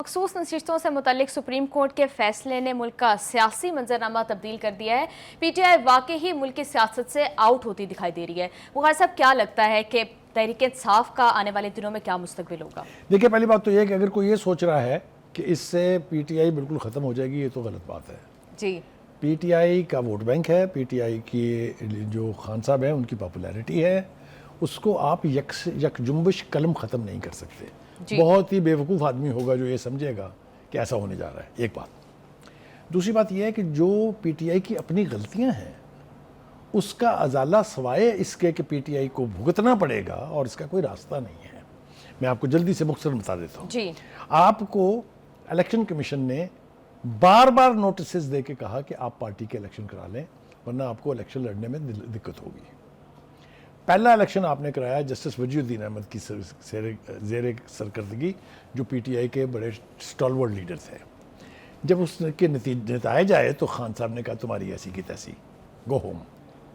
मखसूस नशिस्तों से मुतल्लिक supreme court के फैसले ने मुल्क का सियासी मंजरनामा तब्दील कर दिया है। PTI वाकई ही मुल्क की सियासत से आउट होती दिखाई दे रही है। बुखारी साहब, क्या लगता है कि तहरीक इंसाफ का आने वाले दिनों में क्या मुस्तकबिल होगा? देखिए, पहली बात तो ये है कि अगर कोई ये सोच रहा है कि इससे PTI बिल्कुल ख़त्म हो जाएगी, ये तो गलत बात है। जी, PTI का वोट बैंक है, PTI की जो खान साहब हैं उनकी पॉपुलैरिटी है, उसको आप यकजुम्बिश कलम ख़त्म नहीं कर सकते। बहुत ही बेवकूफ़ आदमी होगा जो ये समझेगा कि ऐसा होने जा रहा है। एक बात। दूसरी बात यह है कि जो PTI की अपनी गलतियां हैं उसका अजाला सवाए इसके कि PTI को भुगतना पड़ेगा और इसका कोई रास्ता नहीं है। मैं आपको जल्दी से मुख्तसर बता देता हूँ। जी, आपको इलेक्शन कमीशन ने बार बार नोटिस दे के कहा कि आप पार्टी के इलेक्शन करा लें, वरना आपको इलेक्शन लड़ने में दिक्कत होगी। पहला इलेक्शन आपने कराया जस्टिस वजीउद्दीन अहमद की ज़ेरे सरकर्दगी, जो PTI के बड़े स्टॉलवर्ड लीडर थे। जब उसके नतीजे आए तो खान साहब ने कहा तुम्हारी ऐसी की तैसी, गो होम,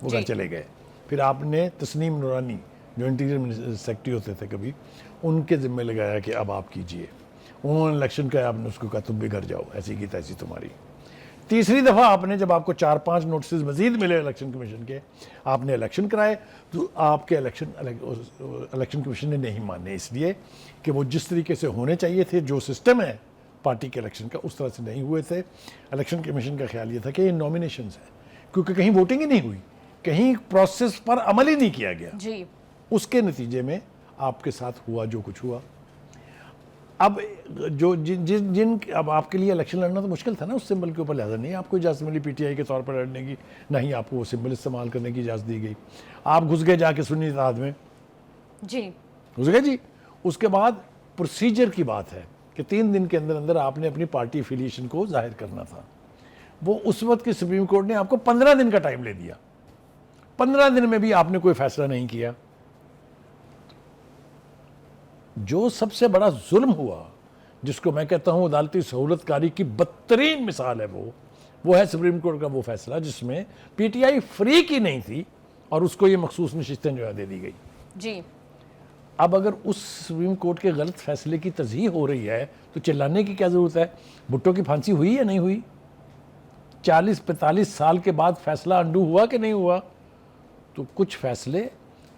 वो घर चले गए। फिर आपने तस्नीम नूरानी जो इंटीरियर सेक्रेटरी होते थे कभी, उनके ज़िम्मे लगाया कि अब आप कीजिए। उन्होंने इलेक्शन किया, आपने उसको कहा तुम भी घर जाओ, ऐसी की तैसी तुम्हारी। तीसरी दफ़ा आपने, जब आपको 4-5 नोटिस मजीद मिले इलेक्शन कमीशन के, आपने इलेक्शन कराए तो आपके इलेक्शन कमीशन ने नहीं माने, इसलिए कि वो जिस तरीके से होने चाहिए थे, जो सिस्टम है पार्टी के इलेक्शन का, उस तरह से नहीं हुए थे। इलेक्शन कमीशन का ख्याल ये था कि ये नॉमिनेशंस हैं, क्योंकि कहीं वोटिंग ही नहीं हुई, कहीं प्रोसेस पर अमल ही नहीं किया गया। जी, उसके नतीजे में आपके साथ हुआ जो कुछ हुआ। अब जो जिन अब आपके लिए इलेक्शन लड़ना तो मुश्किल था ना, उस सिंबल के ऊपर लिहाजा नहीं आपको इजाज़त मिली PTI के तौर पर लड़ने की, ना ही आपको वो सिंबल इस्तेमाल करने की इजाज़त दी गई। आप घुस गए जाके सुन्नी इत्तेहाद में, जी, घुस गए जी। उसके बाद प्रोसीजर की बात है कि 3 दिन के अंदर अंदर आपने अपनी पार्टी एफिलिएशन को जाहिर करना था। वो उस वक्त की सुप्रीम कोर्ट ने आपको 15 दिन का टाइम ले दिया। 15 दिन में भी आपने कोई फैसला नहीं किया। जो सबसे बड़ा जुल्म हुआ, जिसको मैं कहता हूं अदालती सहूलतकारी की बदतरीन मिसाल है, वो है सुप्रीम कोर्ट का वो फैसला जिसमें PTI फ्री की नहीं थी और उसको ये मखसूस नशिस्तें जो है दे दी गई। जी। अब अगर उस सुप्रीम कोर्ट के गलत फैसले की तज़हीह हो रही है तो चिल्लाने की क्या ज़रूरत है? भुट्टो की फांसी हुई या नहीं हुई? 40-45 साल के बाद फैसला अंडू हुआ कि नहीं हुआ? तो कुछ फैसले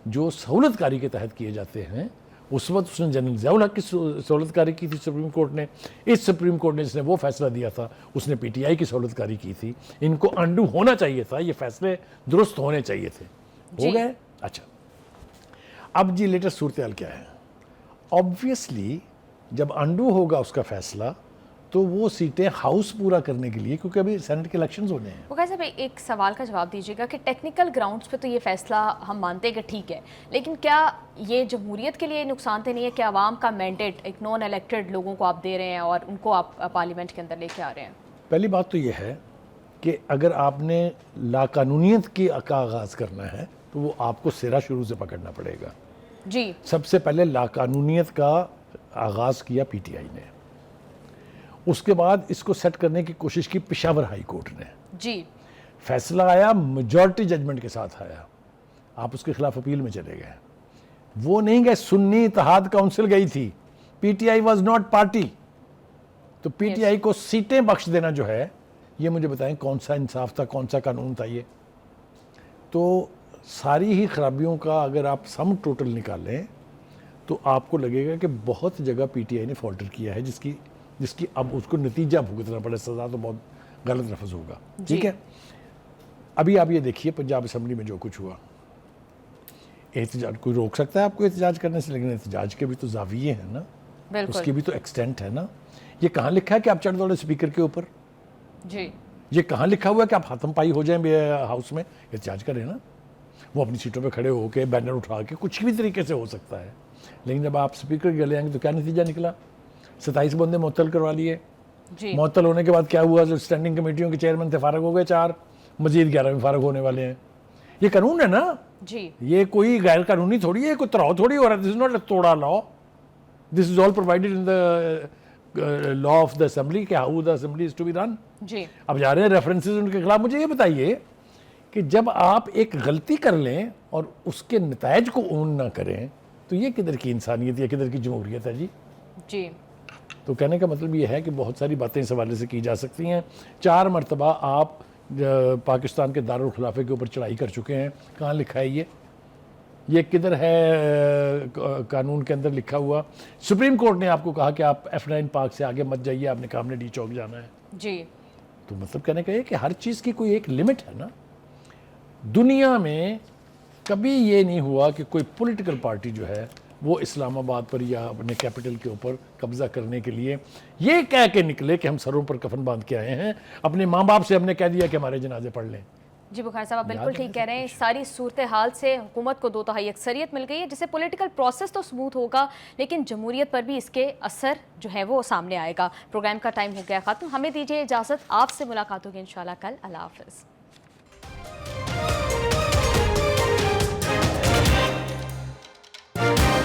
जो सहूलतकारी के तहत किए जाते हैं, उस वक्त उसने जनरल ज़ियाउल हक की सहूलतकारी की थी सुप्रीम कोर्ट ने। इस सुप्रीम कोर्ट ने जिसने वो फैसला दिया था उसने PTI की सहूलतकारी की थी। इनको अंडू होना चाहिए था, ये फैसले दुरुस्त होने चाहिए थे, हो गए। अच्छा, अब जी लेटेस्ट सूरत हाल क्या है? ऑब्वियसली जब अंडू होगा उसका फैसला, तो वो सीटें हाउस पूरा करने के लिए, क्योंकि अभी सेनेट के इलेक्शंस होने हैं। बुखारी साहब, एक सवाल का जवाब दीजिएगा कि टेक्निकल ग्राउंड्स पे तो ये फैसला हम मानते हैं कि ठीक है, लेकिन क्या ये जमहूरियत के लिए नुकसानदेह नहीं है कि आवाम का मैंडेट एक नॉन इलेक्टेड लोगों को आप दे रहे हैं और उनको आप पार्लियामेंट के अंदर लेके आ रहे हैं? पहली बात तो ये है कि अगर आपने लाकानूनियत की का आगाज़ करना है तो वो आपको सिरा शुरू से पकड़ना पड़ेगा। जी, सबसे पहले लाकानूनियत का आगाज़ किया PTI ने, उसके बाद इसको सेट करने की कोशिश की पेशावर हाई कोर्ट ने। जी, फैसला आया, मेजॉरिटी जजमेंट के साथ आया, आप उसके खिलाफ अपील में चले गए। वो नहीं गए, सुन्नी इत्तेहाद काउंसिल गई थी, PTI वॉज नॉट पार्टी। तो PTI को सीटें बख्श देना जो है, ये मुझे बताएं कौन सा इंसाफ था, कौन सा कानून था ये? तो सारी ही खराबियों का अगर आप सम टोटल निकालें तो आपको लगेगा कि बहुत जगह PTI ने फॉल्टर किया है, जिसकी अब उसको नतीजा भुगतना पड़े, सजा तो बहुत गलत लफ्ज़ होगा। ठीक है, अभी आप ये देखिए पंजाब असम्बली में जो कुछ हुआ। एहतजाज कोई रोक सकता है आपको एहतजाज करने से, लेकिन एहतजाज के भी तो जाविये हैं ना, उसकी भी तो एक्सटेंट है ना। ये कहाँ लिखा है कि आप चढ़ दौड़े स्पीकर के ऊपर? जी, ये कहाँ लिखा हुआ है कि आप हाथम पाई हो जाए हाउस में? एहतजाज करें ना, वो अपनी सीटों पे खड़े होकर बैनर उठा के, कुछ भी तरीके से हो सकता है। लेकिन जब आप स्पीकर के गले आएंगे तो क्या नतीजा निकला? 27 बंदे मुअत्तल करवा लिए। मुअत्तल होने के बाद क्या हुआ? जो स्टैंडिंग कमेटियों के चेयरमैन थे फारग हो गए 4, मजीद 11 में फारग होने वाले हैं। ये कानून है ना जी, ये कोई गैर कानूनी थोड़ी है, कोई तराव थोड़ी हो रहा है। दिस इज नॉट अ तोड़ा law, this is all provided in the law of the assembly कि how the assembly is to be run. जी, अब जा रहे हैं रेफरेंसेस उनके खिलाफ। मुझे ये बताइए कि जब आप एक गलती कर लें और उसके नतायज को ओन ना करें, तो ये किधर की इंसानियत या किधर की जमहूरियत है जी? जी। तो कहने का मतलब ये है कि बहुत सारी बातें इस हवाले से की जा सकती हैं। 4 मरतबा आप पाकिस्तान के दारुल खिलाफे के ऊपर चढ़ाई कर चुके हैं। कहाँ लिखा है ये किधर है कानून के अंदर लिखा हुआ? सुप्रीम कोर्ट ने आपको कहा कि आप F9 पार्क से आगे मत जाइए, आपने कहा हमने डी चौक जाना है। जी, तो मतलब कहने का ये कि हर चीज़ की कोई एक लिमिट है ना। दुनिया में कभी ये नहीं हुआ कि कोई पॉलिटिकल पार्टी जो है वो इस्लामाबाद पर या अपने कैपिटल के ऊपर कब्जा करने के लिए ये कह के निकले कि हम सरों पर कफन बांध के आए हैं, अपने माँ बाप से हमने कह दिया कि हमारे जनाजे पढ़ लें। जी बुखार साहब, आप बिल्कुल ठीक कह रहे हैं। सारी सूरत हाल से हुकूमत को 2/3 अक्सरियत मिल गई है, जिससे पॉलिटिकल प्रोसेस तो स्मूथ होगा, लेकिन जमहूरियत पर भी इसके असर जो है वो सामने आएगा। प्रोग्राम का टाइम हो गया ख़त्म, हमें दीजिए इजाज़त, आपसे मुलाकात होगी इंशाल्लाह कल। अल्लाह हाफ़िज़।